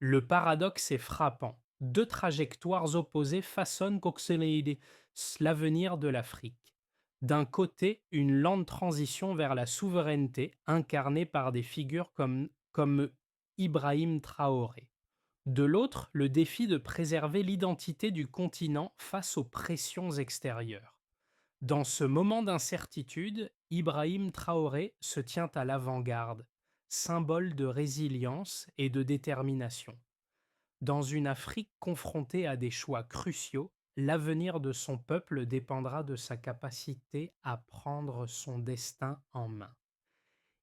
Le paradoxe est frappant. Deux trajectoires opposées façonnent l'avenir de l'Afrique. D'un côté, une lente transition vers la souveraineté incarnée par des figures comme Ibrahim Traoré. De l'autre, le défi de préserver l'identité du continent face aux pressions extérieures. Dans ce moment d'incertitude, Ibrahim Traoré se tient à l'avant-garde, symbole de résilience et de détermination. Dans une Afrique confrontée à des choix cruciaux, l'avenir de son peuple dépendra de sa capacité à prendre son destin en main.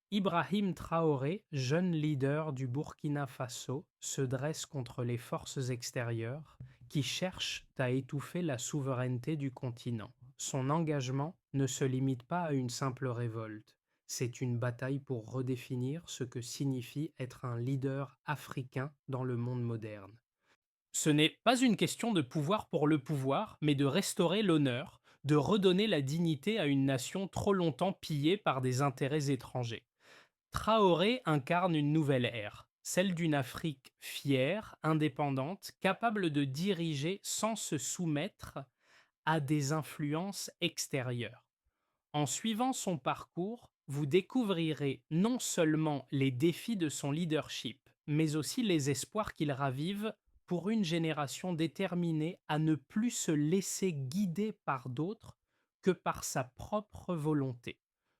Ibrahim Traoré, jeune leader du Burkina Faso, se dresse contre les forces extérieures qui cherchent à étouffer la souveraineté du continent. Son engagement ne se limite pas à une simple révolte. C'est une bataille pour redéfinir ce que signifie être un leader africain dans le monde moderne. Ce n'est pas une question de pouvoir pour le pouvoir, mais de restaurer l'honneur, de redonner la dignité à une nation trop longtemps pillée par des intérêts étrangers. Traoré incarne une nouvelle ère, celle d'une Afrique fière, indépendante, capable de diriger sans se soumettre à des influences extérieures. En suivant son parcours, vous découvrirez non seulement les défis de son leadership, mais aussi les espoirs qu'il ravive pour une génération déterminée à ne plus se laisser guider par d'autres que par sa propre volonté.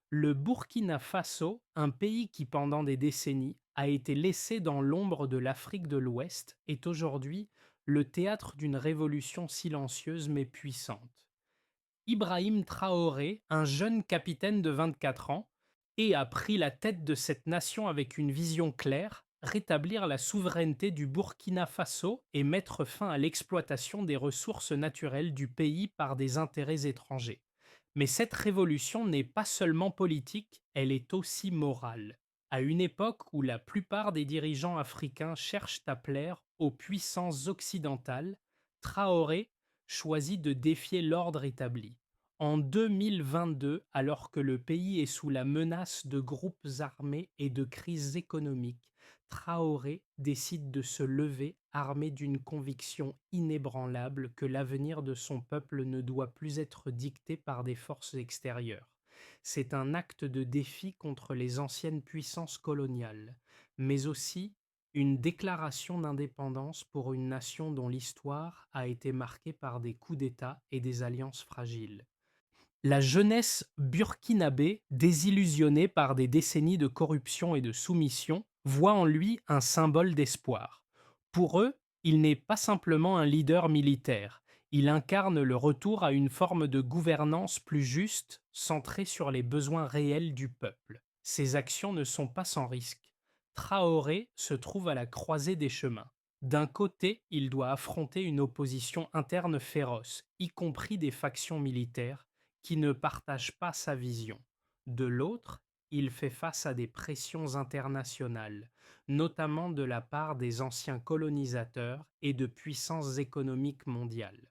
Le Burkina Faso, un pays qui pendant des décennies a été laissé dans l'ombre de l'Afrique de l'Ouest, est aujourd'hui le théâtre d'une révolution silencieuse mais puissante. Ibrahim Traoré, un jeune capitaine de 24 ans, a pris la tête de cette nation avec une vision claire, rétablir la souveraineté du Burkina Faso et mettre fin à l'exploitation des ressources naturelles du pays par des intérêts étrangers. Mais cette révolution n'est pas seulement politique, elle est aussi morale. À une époque où la plupart des dirigeants africains cherchent à plaire aux puissances occidentales, Traoré choisit de défier l'ordre établi. En 2022, alors que le pays est sous la menace de groupes armés et de crises économiques, Traoré décide de se lever armé d'une conviction inébranlable que l'avenir de son peuple ne doit plus être dicté par des forces extérieures. C'est un acte de défi contre les anciennes puissances coloniales, mais aussi une déclaration d'indépendance pour une nation dont l'histoire a été marquée par des coups d'État et des alliances fragiles. La jeunesse burkinabé, désillusionnée par des décennies de corruption et de soumission, voit en lui un symbole d'espoir. Pour eux, il n'est pas simplement un leader militaire, il incarne le retour à une forme de gouvernance plus juste, centrée sur les besoins réels du peuple. Ses actions ne sont pas sans risque. Traoré se trouve à la croisée des chemins. D'un côté, il doit affronter une opposition interne féroce, y compris des factions militaires, qui ne partagent pas sa vision. De l'autre, il fait face à des pressions internationales, notamment de la part des anciens colonisateurs et de puissances économiques mondiales.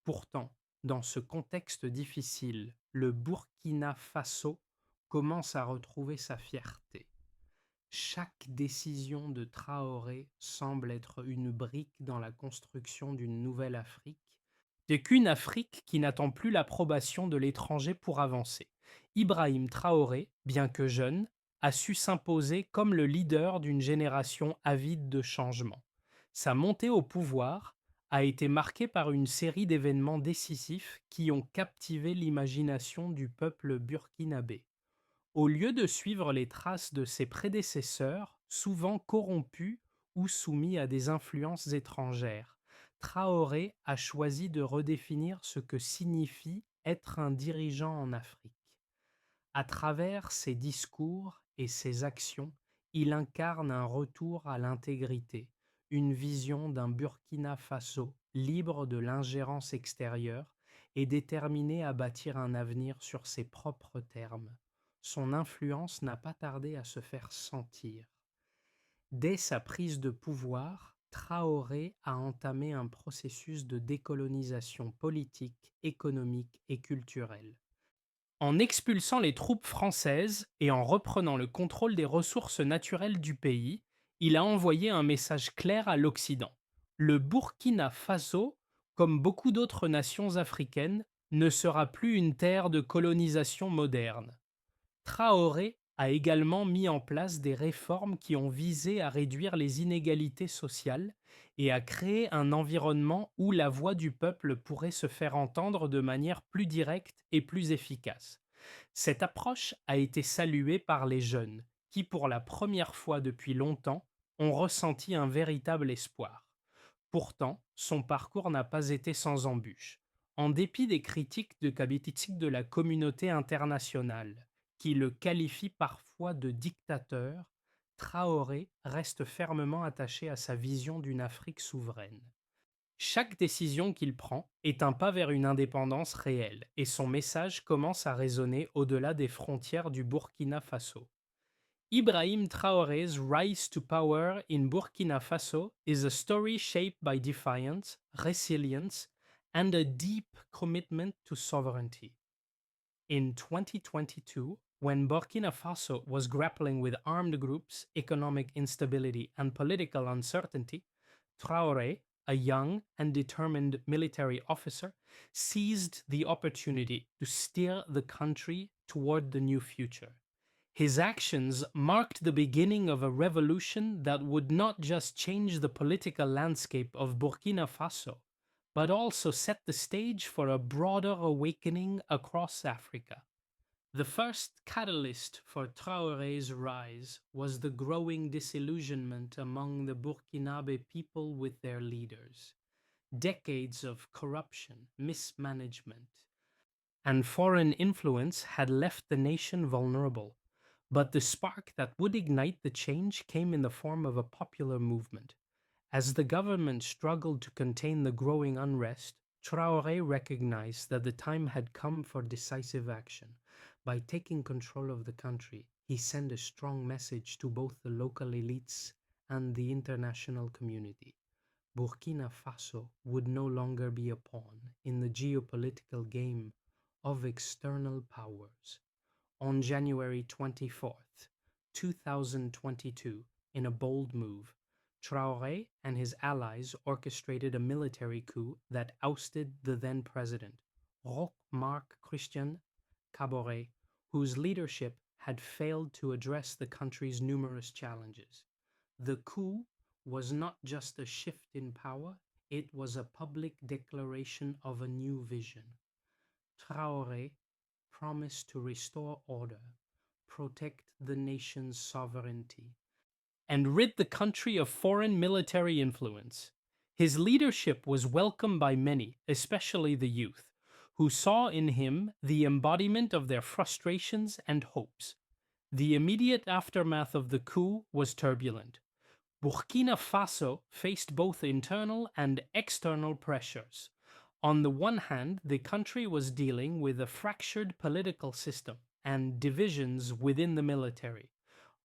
Pourtant, dans ce contexte difficile, le Burkina Faso commence à retrouver sa fierté. Chaque décision de Traoré semble être une brique dans la construction d'une nouvelle Afrique. C'est qu'une Afrique qui n'attend plus l'approbation de l'étranger pour avancer. Ibrahim Traoré, bien que jeune, a su s'imposer comme le leader d'une génération avide de changement. Sa montée au pouvoir a été marquée par une série d'événements décisifs qui ont captivé l'imagination du peuple burkinabé. Au lieu de suivre les traces de ses prédécesseurs, souvent corrompus ou soumis à des influences étrangères, Traoré a choisi de redéfinir ce que signifie être un dirigeant en Afrique. À travers ses discours et ses actions, il incarne un retour à l'intégrité, une vision d'un Burkina Faso libre de l'ingérence extérieure et déterminé à bâtir un avenir sur ses propres termes. Son influence n'a pas tardé à se faire sentir. Dès sa prise de pouvoir, Traoré a entamé un processus de décolonisation politique, économique et culturelle. En expulsant les troupes françaises et en reprenant le contrôle des ressources naturelles du pays, Il a envoyé un message clair à l'Occident. Le Burkina Faso, comme beaucoup d'autres nations africaines, ne sera plus une terre de colonisation moderne. Traoré a également mis en place des réformes qui ont visé à réduire les inégalités sociales et à créer un environnement où la voix du peuple pourrait se faire entendre de manière plus directe et plus efficace. Cette approche a été saluée par les jeunes, qui pour la première fois depuis longtemps ont ressenti un véritable espoir. Pourtant, son parcours n'a pas été sans embûches. En dépit des critiques de la communauté internationale, qui le qualifie parfois de dictateur, Traoré reste fermement attaché à sa vision d'une Afrique souveraine. Chaque décision qu'il prend est un pas vers une indépendance réelle, et son message commence à résonner au-delà des frontières du Burkina Faso. Ibrahim Traoré's rise to power in Burkina Faso is a story shaped by defiance, resilience, and a deep commitment to sovereignty. In 2022, when Burkina Faso was grappling with armed groups, economic instability, and political uncertainty, Traoré, a young and determined military officer, seized the opportunity to steer the country toward the new future. His actions marked the beginning of a revolution that would not just change the political landscape of Burkina Faso, but also set the stage for a broader awakening across Africa. The first catalyst for Traoré's rise was the growing disillusionment among the Burkinabe people with their leaders. Decades of corruption, mismanagement, and foreign influence had left the nation vulnerable. But the spark that would ignite the change came in the form of a popular movement. As the government struggled to contain the growing unrest, Traoré recognized that the time had come for decisive action. By taking control of the country, he sent a strong message to both the local elites and the international community. Burkina Faso would no longer be a pawn in the geopolitical game of external powers. On January 24th, 2022, in a bold move, Traoré and his allies orchestrated a military coup that ousted the then president, Roch Marc Christian Kabore, whose leadership had failed to address the country's numerous challenges. The coup was not just a shift in power, it was a public declaration of a new vision. Traoré promised to restore order, protect the nation's sovereignty, and rid the country of foreign military influence. His leadership was welcomed by many, especially the youth, who saw in him the embodiment of their frustrations and hopes. The immediate aftermath of the coup was turbulent. Burkina Faso faced both internal and external pressures. On the one hand, the country was dealing with a fractured political system and divisions within the military.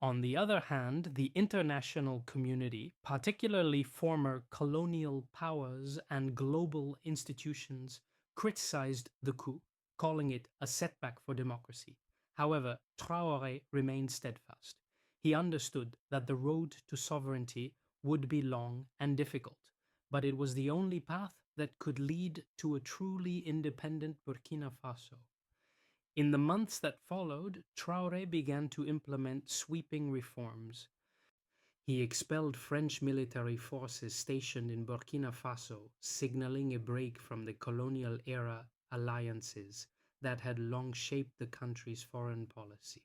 On the other hand, the international community, particularly former colonial powers and global institutions, criticized the coup, calling it a setback for democracy. However, Traoré remained steadfast. He understood that the road to sovereignty would be long and difficult, but it was the only path that could lead to a truly independent Burkina Faso. In the months that followed, Traoré began to implement sweeping reforms. He expelled French military forces stationed in Burkina Faso, signaling a break from the colonial era alliances that had long shaped the country's foreign policy.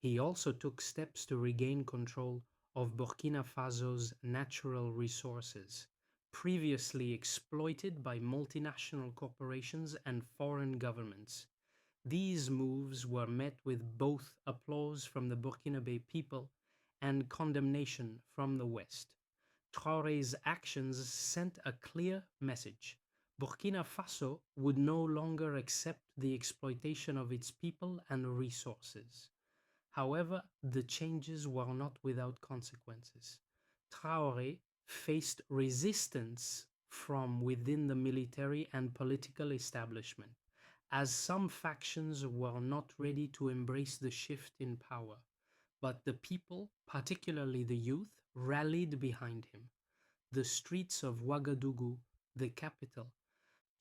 He also took steps to regain control of Burkina Faso's natural resources, previously exploited by multinational corporations and foreign governments. These moves were met with both applause from the Burkinabe people and condemnation from the West. Traoré's actions sent a clear message. Burkina Faso would no longer accept the exploitation of its people and resources. However, the changes were not without consequences. Traoré faced resistance from within the military and political establishment, as some factions were not ready to embrace the shift in power. But the people, particularly the youth, rallied behind him. The streets of Ouagadougou, the capital,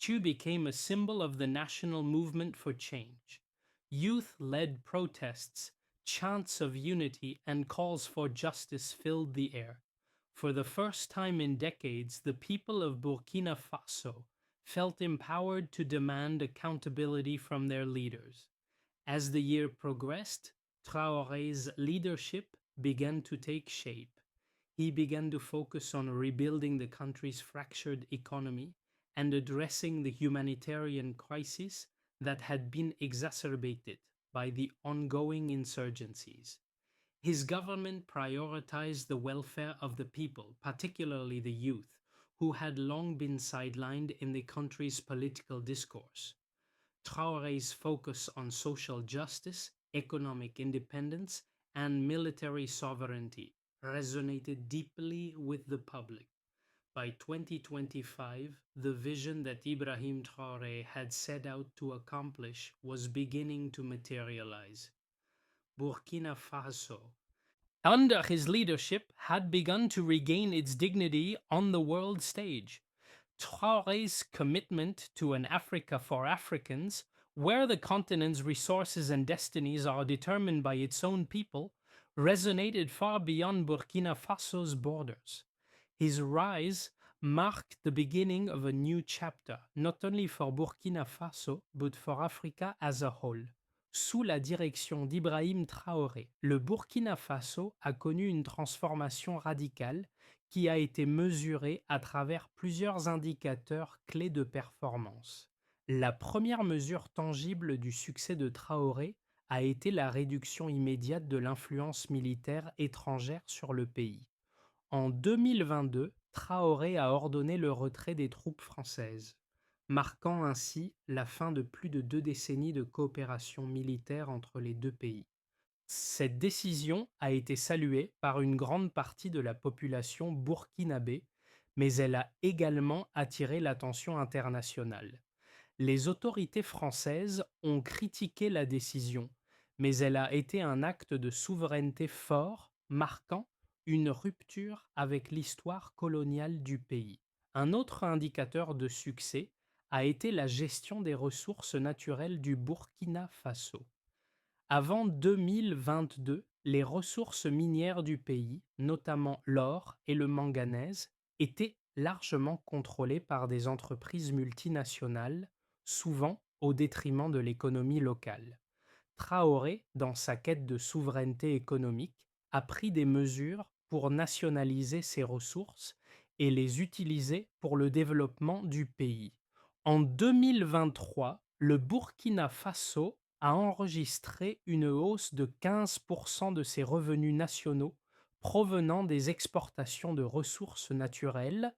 too became a symbol of the national movement for change. Youth-led protests, chants of unity, and calls for justice filled the air. For the first time in decades, the people of Burkina Faso felt empowered to demand accountability from their leaders. As the year progressed, Traoré's leadership began to take shape. He began to focus on rebuilding the country's fractured economy and addressing the humanitarian crisis that had been exacerbated by the ongoing insurgencies. His government prioritized the welfare of the people, particularly the youth, who had long been sidelined in the country's political discourse. Traoré's focus on social justice, economic independence, and military sovereignty resonated deeply with the public. By 2025, the vision that Ibrahim Traoré had set out to accomplish was beginning to materialize. Burkina Faso, under his leadership, had begun to regain its dignity on the world stage. Traoré's commitment to an Africa for Africans, where the continent's resources and destinies are determined by its own people, resonated far beyond Burkina Faso's borders. His rise marked the beginning of a new chapter, not only for Burkina Faso, but for Africa as a whole. Sous la direction d'Ibrahim Traoré, le Burkina Faso a connu une transformation radicale qui a été mesurée à travers plusieurs indicateurs clés de performance. La première mesure tangible du succès de Traoré a été la réduction immédiate de l'influence militaire étrangère sur le pays. En 2022, Traoré a ordonné le retrait des troupes françaises, marquant ainsi la fin de plus de 2 décennies de coopération militaire entre les deux pays. Cette décision a été saluée par une grande partie de la population burkinabé, mais elle a également attiré l'attention internationale. Les autorités françaises ont critiqué la décision, mais elle a été un acte de souveraineté fort, marquant une rupture avec l'histoire coloniale du pays. Un autre indicateur de succès a été la gestion des ressources naturelles du Burkina Faso. Avant 2022, les ressources minières du pays, notamment l'or et le manganèse, étaient largement contrôlées par des entreprises multinationales, souvent au détriment de l'économie locale. Traoré, dans sa quête de souveraineté économique, a pris des mesures pour nationaliser ces ressources et les utiliser pour le développement du pays. En 2023, le Burkina Faso a enregistré une hausse de 15% de ses revenus nationaux provenant des exportations de ressources naturelles,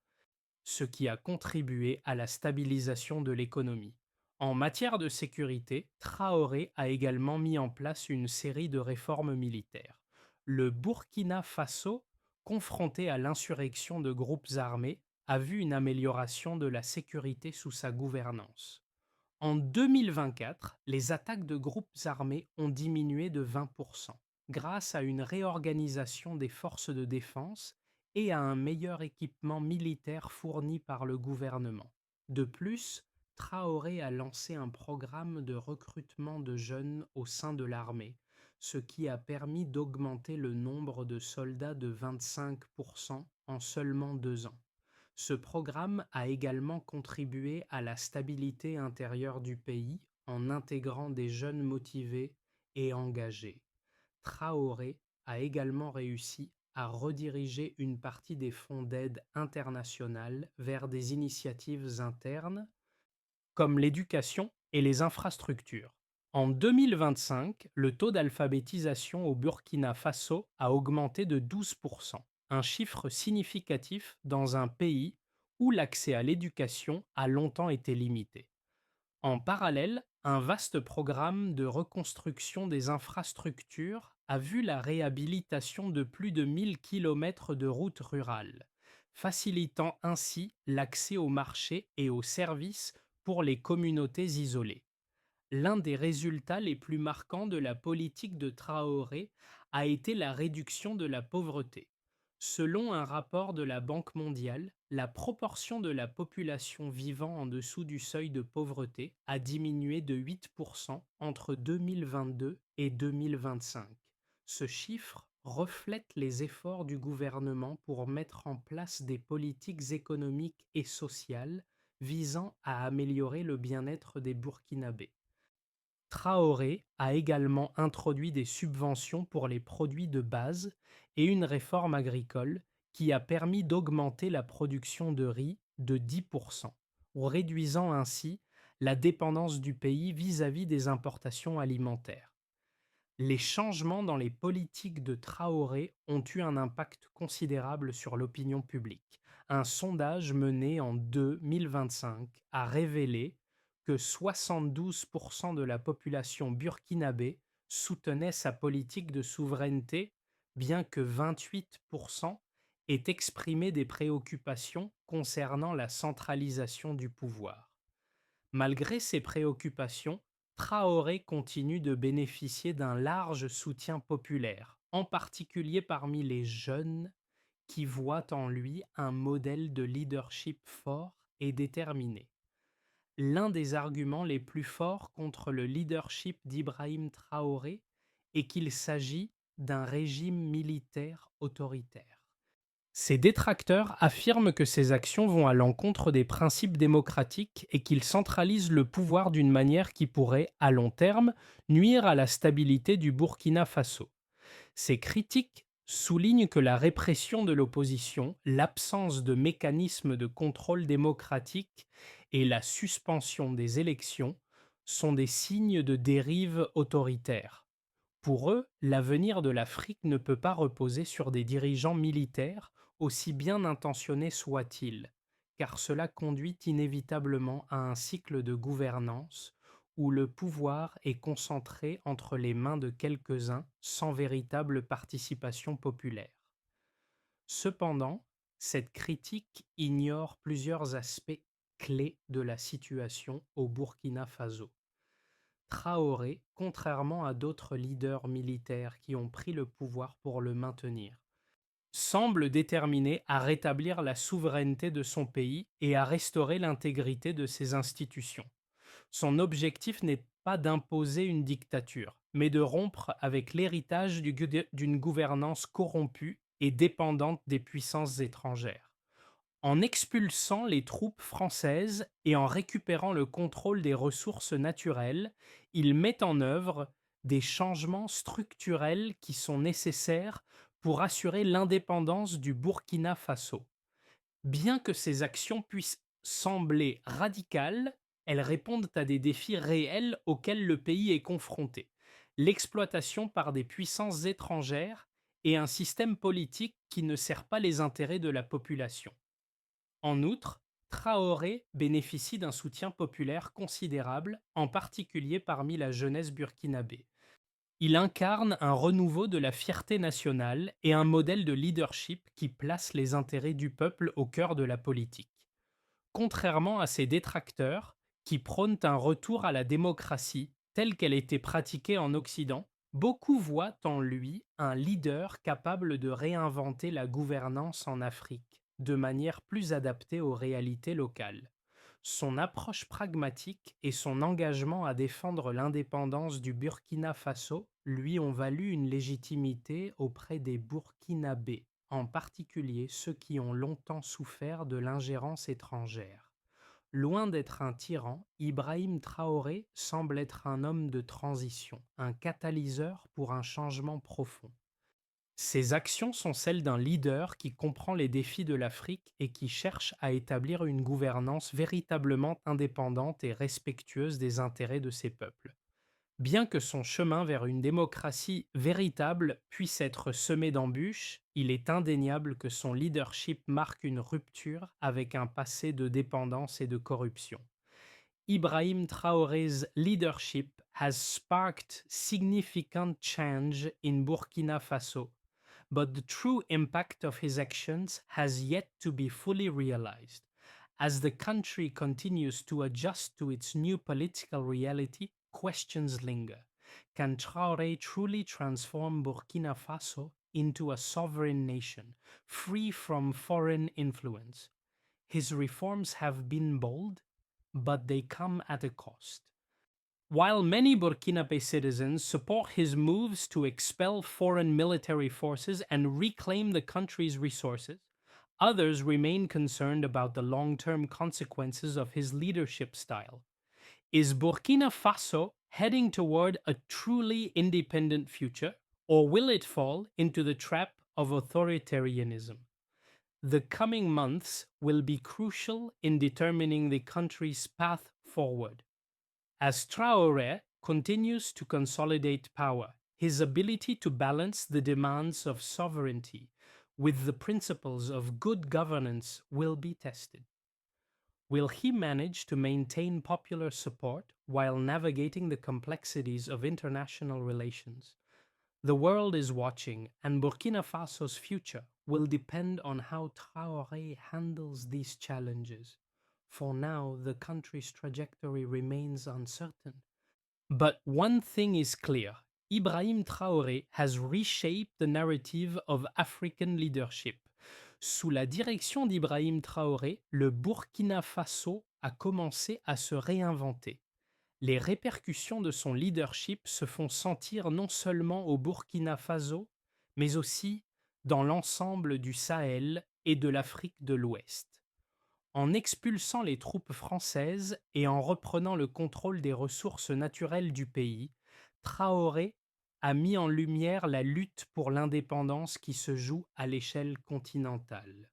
ce qui a contribué à la stabilisation de l'économie. En matière de sécurité, Traoré a également mis en place une série de réformes militaires. Le Burkina Faso, confronté à l'insurrection de groupes armés, a vu une amélioration de la sécurité sous sa gouvernance. En 2024, les attaques de groupes armés ont diminué de 20%, grâce à une réorganisation des forces de défense et à un meilleur équipement militaire fourni par le gouvernement. De plus, Traoré a lancé un programme de recrutement de jeunes au sein de l'armée, ce qui a permis d'augmenter le nombre de soldats de 25% en seulement 2 ans. Ce programme a également contribué à la stabilité intérieure du pays en intégrant des jeunes motivés et engagés. Traoré a également réussi à rediriger une partie des fonds d'aide internationale vers des initiatives internes comme l'éducation et les infrastructures. En 2025, le taux d'alphabétisation au Burkina Faso a augmenté de 12%, un chiffre significatif dans un pays où l'accès à l'éducation a longtemps été limité. En parallèle, un vaste programme de reconstruction des infrastructures a vu la réhabilitation de plus de 1000 kilomètres de routes rurales, facilitant ainsi l'accès aux marchés et aux services pour les communautés isolées. L'un des résultats les plus marquants de la politique de Traoré a été la réduction de la pauvreté. Selon un rapport de la Banque mondiale, la proportion de la population vivant en dessous du seuil de pauvreté a diminué de 8% entre 2022 et 2025. Ce chiffre reflète les efforts du gouvernement pour mettre en place des politiques économiques et sociales visant à améliorer le bien-être des Burkinabés. Traoré a également introduit des subventions pour les produits de base et une réforme agricole qui a permis d'augmenter la production de riz de 10%, ou réduisant ainsi la dépendance du pays vis-à-vis des importations alimentaires. Les changements dans les politiques de Traoré ont eu un impact considérable sur l'opinion publique. Un sondage mené en 2025 a révélé que 72% de la population burkinabé soutenait sa politique de souveraineté, bien que 28% aient exprimé des préoccupations concernant la centralisation du pouvoir. Malgré ces préoccupations, Traoré continue de bénéficier d'un large soutien populaire, en particulier parmi les jeunes qui voient en lui un modèle de leadership fort et déterminé. L'un des arguments les plus forts contre le leadership d'Ibrahim Traoré est qu'il s'agit d'un régime militaire autoritaire. Ses détracteurs affirment que ces actions vont à l'encontre des principes démocratiques et qu'il centralise le pouvoir d'une manière qui pourrait, à long terme, nuire à la stabilité du Burkina Faso. Ces critiques soulignent que la répression de l'opposition, l'absence de mécanismes de contrôle démocratique et la suspension des élections sont des signes de dérive autoritaire. Pour eux, l'avenir de l'Afrique ne peut pas reposer sur des dirigeants militaires, aussi bien intentionnés soient-ils, car cela conduit inévitablement à un cycle de gouvernance où le pouvoir est concentré entre les mains de quelques-uns sans véritable participation populaire. Cependant, cette critique ignore plusieurs aspects clés de la situation au Burkina Faso. Traoré, contrairement à d'autres leaders militaires qui ont pris le pouvoir pour le maintenir, semble déterminé à rétablir la souveraineté de son pays et à restaurer l'intégrité de ses institutions. Son objectif n'est pas d'imposer une dictature, mais de rompre avec l'héritage d'une gouvernance corrompue et dépendante des puissances étrangères. En expulsant les troupes françaises et en récupérant le contrôle des ressources naturelles, il met en œuvre des changements structurels qui sont nécessaires pour assurer l'indépendance du Burkina Faso. Bien que ces actions puissent sembler radicales, elles répondent à des défis réels auxquels le pays est confronté. L'exploitation par des puissances étrangères et un système politique qui ne sert pas les intérêts de la population. En outre, Traoré bénéficie d'un soutien populaire considérable, en particulier parmi la jeunesse burkinabé. Il incarne un renouveau de la fierté nationale et un modèle de leadership qui place les intérêts du peuple au cœur de la politique. Contrairement à ses détracteurs, qui prônent un retour à la démocratie telle qu'elle était pratiquée en Occident, beaucoup voient en lui un leader capable de réinventer la gouvernance en Afrique de manière plus adaptée aux réalités locales. Son approche pragmatique et son engagement à défendre l'indépendance du Burkina Faso lui ont valu une légitimité auprès des Burkinabés, en particulier ceux qui ont longtemps souffert de l'ingérence étrangère. Loin d'être un tyran, Ibrahim Traoré semble être un homme de transition, un catalyseur pour un changement profond. Ses actions sont celles d'un leader qui comprend les défis de l'Afrique et qui cherche à établir une gouvernance véritablement indépendante et respectueuse des intérêts de ses peuples. Bien que son chemin vers une démocratie véritable puisse être semé d'embûches, il est indéniable que son leadership marque une rupture avec un passé de dépendance et de corruption. Ibrahim Traoré's leadership has sparked significant change in Burkina Faso, but the true impact of his actions has yet to be fully realized. As the country continues to adjust to its new political reality, questions linger. Can Traoré truly transform Burkina Faso into a sovereign nation, free from foreign influence. His reforms have been bold, but they come at a cost. While many Burkinabe citizens support his moves to expel foreign military forces and reclaim the country's resources, others remain concerned about the long term consequences of his leadership style. Is Burkina Faso heading toward a truly independent future, or will it fall into the trap of authoritarianism? The coming months will be crucial in determining the country's path forward. As Traoré continues to consolidate power, his ability to balance the demands of sovereignty with the principles of good governance will be tested. Will he manage to maintain popular support while navigating the complexities of international relations? The world is watching, and Burkina Faso's future will depend on how Traoré handles these challenges. For now, the country's trajectory remains uncertain. But one thing is clear: Ibrahim Traoré has reshaped the narrative of African leadership. Sous la direction d'Ibrahim Traoré, le Burkina Faso a commencé à se réinventer. Les répercussions de son leadership se font sentir non seulement au Burkina Faso, mais aussi dans l'ensemble du Sahel et de l'Afrique de l'Ouest. En expulsant les troupes françaises et en reprenant le contrôle des ressources naturelles du pays, Traoré a mis en lumière la lutte pour l'indépendance qui se joue à l'échelle continentale.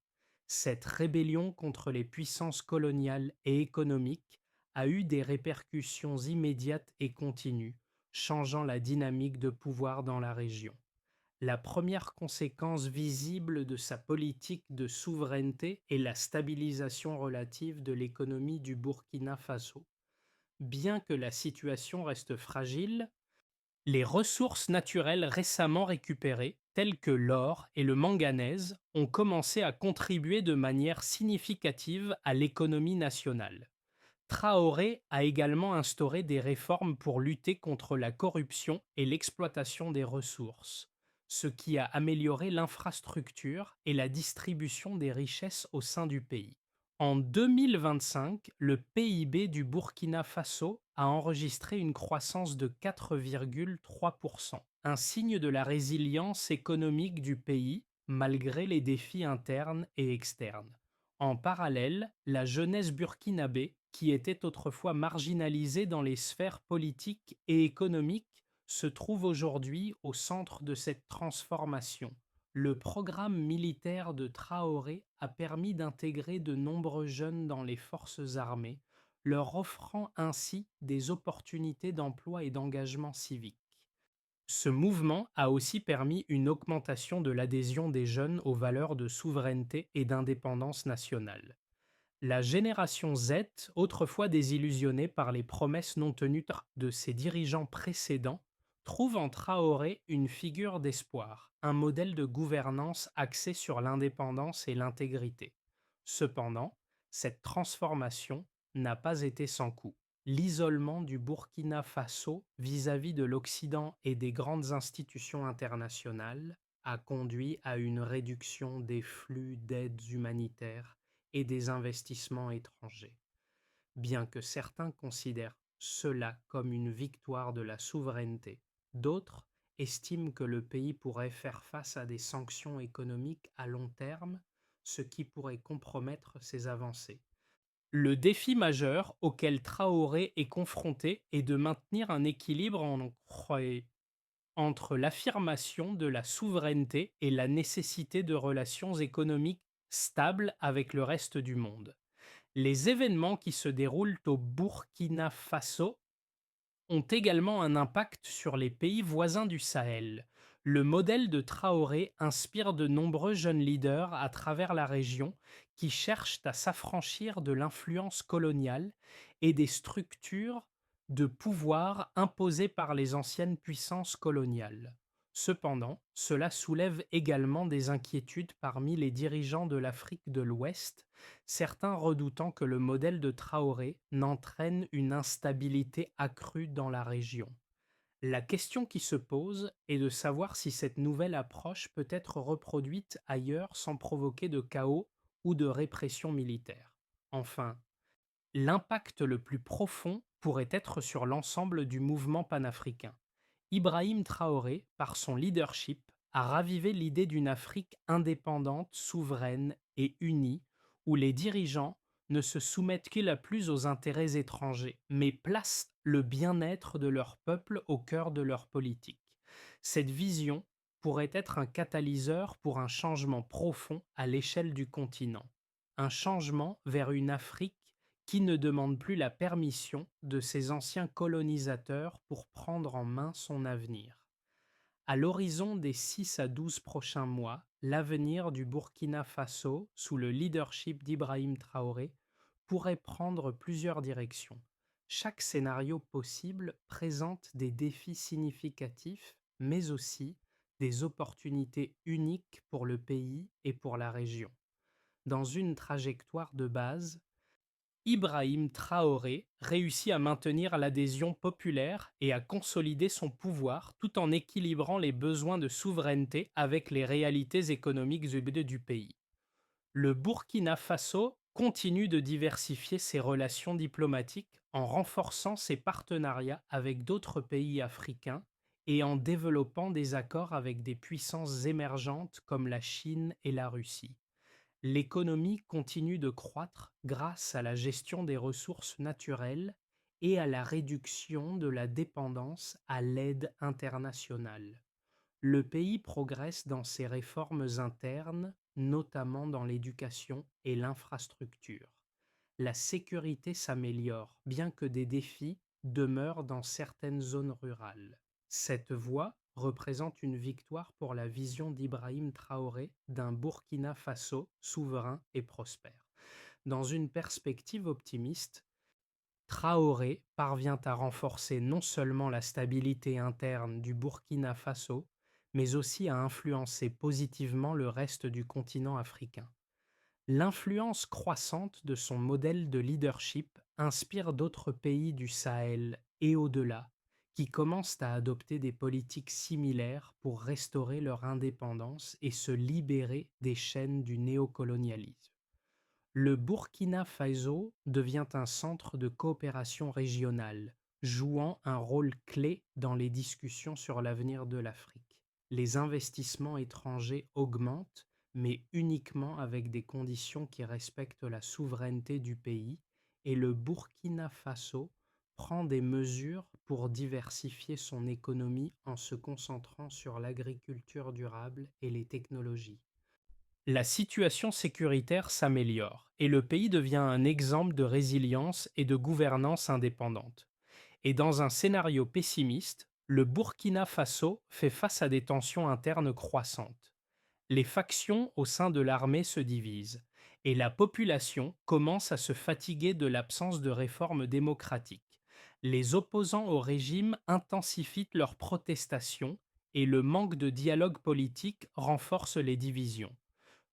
Cette rébellion contre les puissances coloniales et économiques a eu des répercussions immédiates et continues, changeant la dynamique de pouvoir dans la région. La première conséquence visible de sa politique de souveraineté est la stabilisation relative de l'économie du Burkina Faso. Bien que la situation reste fragile, les ressources naturelles récemment récupérées, telles que l'or et le manganèse, ont commencé à contribuer de manière significative à l'économie nationale. Traoré a également instauré des réformes pour lutter contre la corruption et l'exploitation des ressources, ce qui a amélioré l'infrastructure et la distribution des richesses au sein du pays. En 2025, le PIB du Burkina Faso a enregistré une croissance de 4,3%, un signe de la résilience économique du pays malgré les défis internes et externes. En parallèle, la jeunesse burkinabé, qui était autrefois marginalisée dans les sphères politiques et économiques, se trouve aujourd'hui au centre de cette transformation. Le programme militaire de Traoré a permis d'intégrer de nombreux jeunes dans les forces armées, leur offrant ainsi des opportunités d'emploi et d'engagement civique. Ce mouvement a aussi permis une augmentation de l'adhésion des jeunes aux valeurs de souveraineté et d'indépendance nationale. La génération Z, autrefois désillusionnée par les promesses non tenues de ses dirigeants précédents, trouve en Traoré une figure d'espoir, un modèle de gouvernance axé sur l'indépendance et l'intégrité. Cependant, cette transformation n'a pas été sans coût. L'isolement du Burkina Faso vis-à-vis de l'Occident et des grandes institutions internationales a conduit à une réduction des flux d'aides humanitaires et des investissements étrangers. Bien que certains considèrent cela comme une victoire de la souveraineté, d'autres estiment que le pays pourrait faire face à des sanctions économiques à long terme, ce qui pourrait compromettre ses avancées. Le défi majeur auquel Traoré est confronté est de maintenir un équilibre entre l'affirmation de la souveraineté et la nécessité de relations économiques stables avec le reste du monde. Les événements qui se déroulent au Burkina Faso ont également un impact sur les pays voisins du Sahel. Le modèle de Traoré inspire de nombreux jeunes leaders à travers la région qui cherchent à s'affranchir de l'influence coloniale et des structures de pouvoir imposées par les anciennes puissances coloniales. Cependant, cela soulève également des inquiétudes parmi les dirigeants de l'Afrique de l'Ouest, certains redoutant que le modèle de Traoré n'entraîne une instabilité accrue dans la région. La question qui se pose est de savoir si cette nouvelle approche peut être reproduite ailleurs sans provoquer de chaos ou de répression militaire. Enfin, l'impact le plus profond pourrait être sur l'ensemble du mouvement panafricain. Ibrahim Traoré, par son leadership, a ravivé l'idée d'une Afrique indépendante, souveraine et unie, où les dirigeants ne se soumettent qu'il plus aux intérêts étrangers, mais placent le bien-être de leur peuple au cœur de leur politique. Cette vision pourrait être un catalyseur pour un changement profond à l'échelle du continent, un changement vers une Afrique qui ne demande plus la permission de ses anciens colonisateurs pour prendre en main son avenir. À l'horizon des 6 à 12 prochains mois, l'avenir du Burkina Faso, sous le leadership d'Ibrahim Traoré, pourrait prendre plusieurs directions. Chaque scénario possible présente des défis significatifs, mais aussi des opportunités uniques pour le pays et pour la région. Dans une trajectoire de base, Ibrahim Traoré réussit à maintenir l'adhésion populaire et à consolider son pouvoir tout en équilibrant les besoins de souveraineté avec les réalités économiques du pays. Le Burkina Faso continue de diversifier ses relations diplomatiques en renforçant ses partenariats avec d'autres pays africains et en développant des accords avec des puissances émergentes comme la Chine et la Russie. L'économie continue de croître grâce à la gestion des ressources naturelles et à la réduction de la dépendance à l'aide internationale. Le pays progresse dans ses réformes internes, notamment dans l'éducation et l'infrastructure. La sécurité s'améliore, bien que des défis demeurent dans certaines zones rurales. Cette voie représente une victoire pour la vision d'Ibrahim Traoré d'un Burkina Faso souverain et prospère. Dans une perspective optimiste, Traoré parvient à renforcer non seulement la stabilité interne du Burkina Faso, mais aussi à influencer positivement le reste du continent africain. L'influence croissante de son modèle de leadership inspire d'autres pays du Sahel et au-delà, qui commencent à adopter des politiques similaires pour restaurer leur indépendance et se libérer des chaînes du néocolonialisme. Le Burkina Faso devient un centre de coopération régionale, jouant un rôle clé dans les discussions sur l'avenir de l'Afrique. Les investissements étrangers augmentent, mais uniquement avec des conditions qui respectent la souveraineté du pays, et le Burkina Faso prend des mesures pour diversifier son économie en se concentrant sur l'agriculture durable et les technologies. La situation sécuritaire s'améliore et le pays devient un exemple de résilience et de gouvernance indépendante. Et dans un scénario pessimiste, le Burkina Faso fait face à des tensions internes croissantes. Les factions au sein de l'armée se divisent et la population commence à se fatiguer de l'absence de réformes démocratiques. Les opposants au régime intensifient leurs protestations et le manque de dialogue politique renforce les divisions.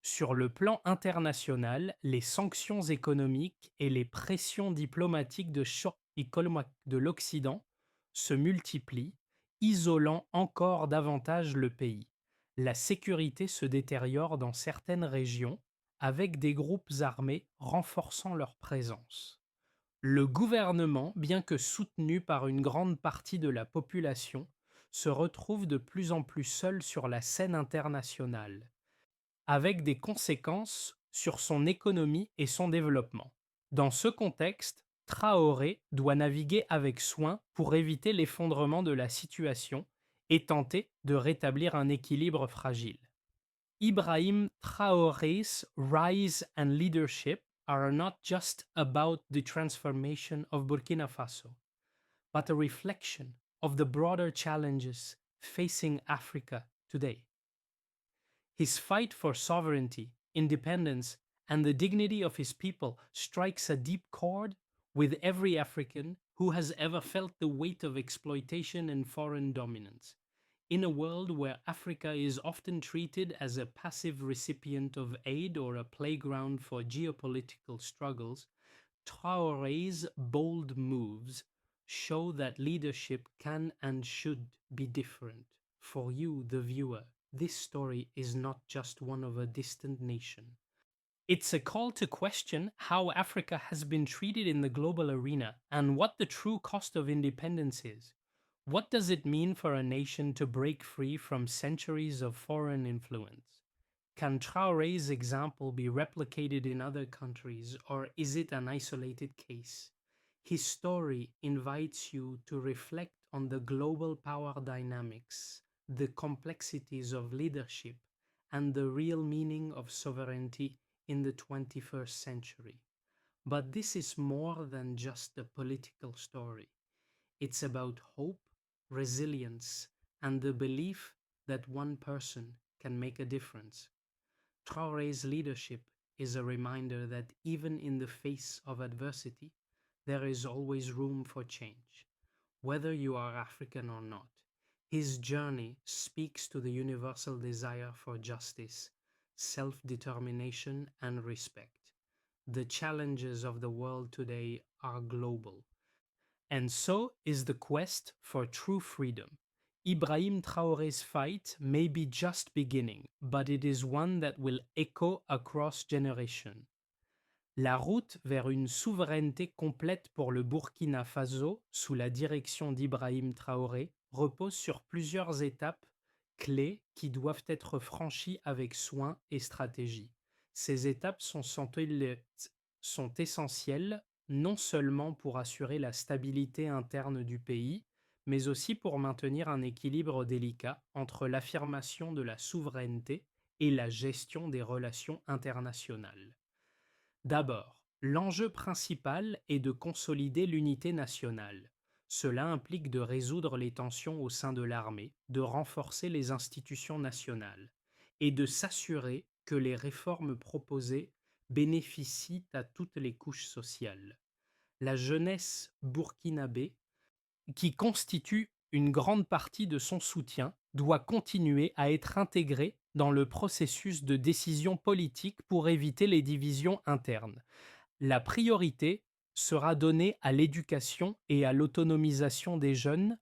Sur le plan international, les sanctions économiques et les pressions diplomatiques de l'Occident se multiplient, isolant encore davantage le pays. La sécurité se détériore dans certaines régions, avec des groupes armés renforçant leur présence. Le gouvernement, bien que soutenu par une grande partie de la population, se retrouve de plus en plus seul sur la scène internationale avec des conséquences sur son économie et son développement. Dans ce contexte, Traoré doit naviguer avec soin pour éviter l'effondrement de la situation et tenter de rétablir un équilibre fragile. Ibrahim Traoré's rise and leadership are not just about the transformation of Burkina Faso, but a reflection of the broader challenges facing Africa today. His fight for sovereignty, independence, and the dignity of his people strikes a deep chord with every African who has ever felt the weight of exploitation and foreign dominance. In a world where Africa is often treated as a passive recipient of aid or a playground for geopolitical struggles, Traoré's bold moves show that leadership can and should be different. For you, the viewer, this story is not just one of a distant nation. It's a call to question how Africa has been treated in the global arena and what the true cost of independence is. What does it mean for a nation to break free from centuries of foreign influence? Can Traore's example be replicated in other countries, or is it an isolated case? His story invites you to reflect on the global power dynamics, the complexities of leadership, and the real meaning of sovereignty in the 21st century. But this is more than just a political story. It's about hope, resilience, and the belief that one person can make a difference. Traore's leadership is a reminder that even in the face of adversity, there is always room for change, whether you are African or not. His journey speaks to the universal desire for justice, self-determination, and respect. The challenges of the world today are global, and so is the quest for true freedom. Ibrahim Traore's fight may be just beginning, but it is one that will echo across generations. La route vers une souveraineté complète pour le Burkina Faso, sous la direction d'Ibrahim Traoré, repose sur plusieurs étapes clés qui doivent être franchies avec soin et stratégie. Ces étapes sont essentielles non seulement pour assurer la stabilité interne du pays, mais aussi pour maintenir un équilibre délicat entre l'affirmation de la souveraineté et la gestion des relations internationales. D'abord, l'enjeu principal est de consolider l'unité nationale. Cela implique de résoudre les tensions au sein de l'armée, de renforcer les institutions nationales et de s'assurer que les réformes proposées bénéficient à toutes les couches sociales. La jeunesse burkinabé, qui constitue une grande partie de son soutien, doit continuer à être intégrée dans le processus de décision politique pour éviter les divisions internes. La priorité sera donnée à l'éducation et à l'autonomisation des jeunes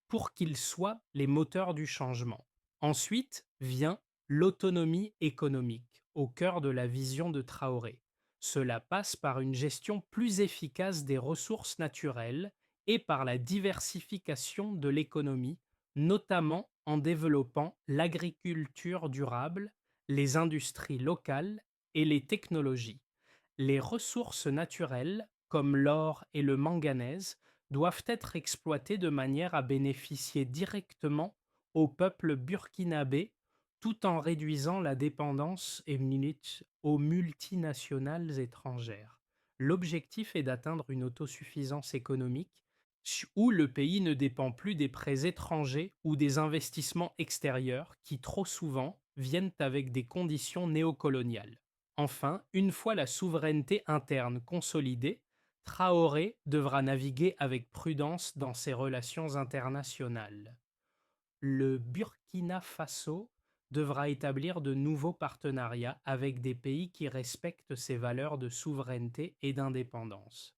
pour qu'ils soient les moteurs du changement. Ensuite vient l'autonomie économique, au cœur de la vision de Traoré. Cela passe par une gestion plus efficace des ressources naturelles et par la diversification de l'économie, notamment en développant l'agriculture durable, les industries locales et les technologies. Les ressources naturelles, comme l'or et le manganèse, doivent être exploitées de manière à bénéficier directement au peuple burkinabé tout en réduisant la dépendance aux multinationales étrangères. L'objectif est d'atteindre une autosuffisance économique où le pays ne dépend plus des prêts étrangers ou des investissements extérieurs qui trop souvent viennent avec des conditions néocoloniales. Enfin, une fois la souveraineté interne consolidée, Traoré devra naviguer avec prudence dans ses relations internationales. Le Burkina Faso devra établir de nouveaux partenariats avec des pays qui respectent ses valeurs de souveraineté et d'indépendance.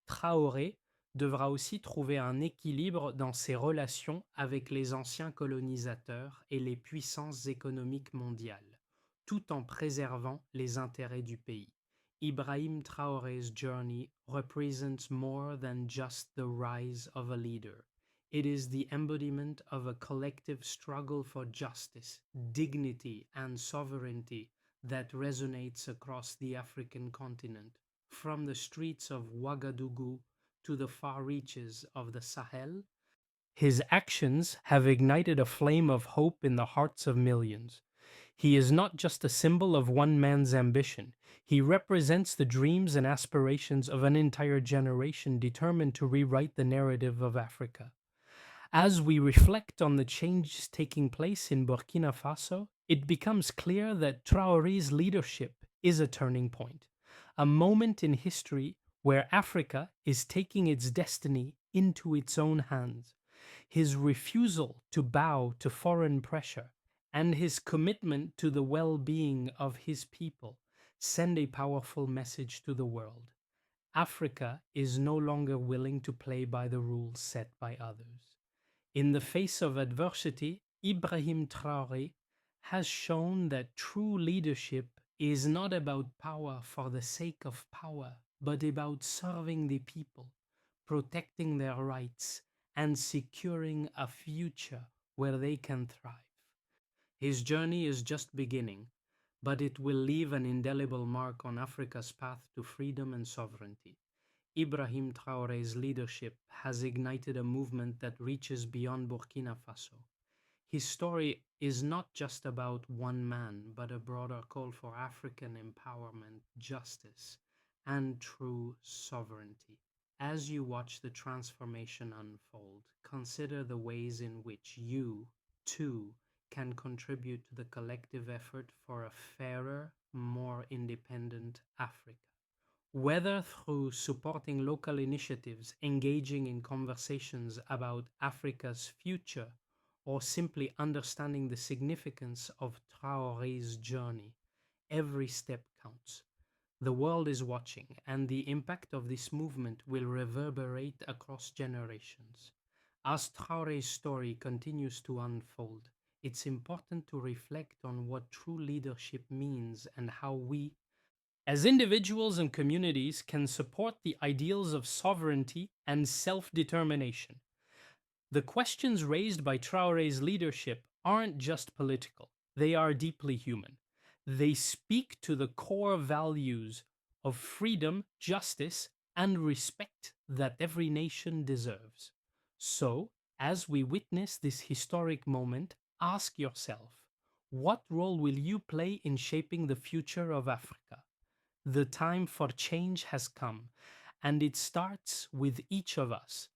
Traoré devra aussi trouver un équilibre dans ses relations avec les anciens colonisateurs et les puissances économiques mondiales, tout en préservant les intérêts du pays. Ibrahim Traore's journey represents more than just the rise of a leader. It is the embodiment of a collective struggle for justice, dignity, and sovereignty that resonates across the African continent. From the streets of Ouagadougou to the far reaches of the Sahel, his actions have ignited a flame of hope in the hearts of millions. He is not just a symbol of one man's ambition, he represents the dreams and aspirations of an entire generation determined to rewrite the narrative of Africa. As we reflect on the changes taking place in Burkina Faso, it becomes clear that Traore's leadership is a turning point, a moment in history where Africa is taking its destiny into its own hands. His refusal to bow to foreign pressure and his commitment to the well-being of his people send a powerful message to the world. Africa is no longer willing to play by the rules set by others. In the face of adversity, Ibrahim Traoré has shown that true leadership is not about power for the sake of power, but about serving the people, protecting their rights, and securing a future where they can thrive. His journey is just beginning, but it will leave an indelible mark on Africa's path to freedom and sovereignty. Ibrahim Traoré's leadership has ignited a movement that reaches beyond Burkina Faso. His story is not just about one man, but a broader call for African empowerment, justice, and true sovereignty. As you watch the transformation unfold, consider the ways in which you, too, can contribute to the collective effort for a fairer, more independent Africa. Whether through supporting local initiatives, engaging in conversations about Africa's future, or simply understanding the significance of Traoré's journey, every step counts. The world is watching, and the impact of this movement will reverberate across generations. As Traoré's story continues to unfold, it's important to reflect on what true leadership means and how we, as individuals and communities, can support the ideals of sovereignty and self determination. The questions raised by Traoré's leadership aren't just political, they are deeply human. They speak to the core values of freedom, justice, and respect that every nation deserves. So, as we witness this historic moment, ask yourself, what role will you play in shaping the future of Africa? The time for change has come, and it starts with each of us.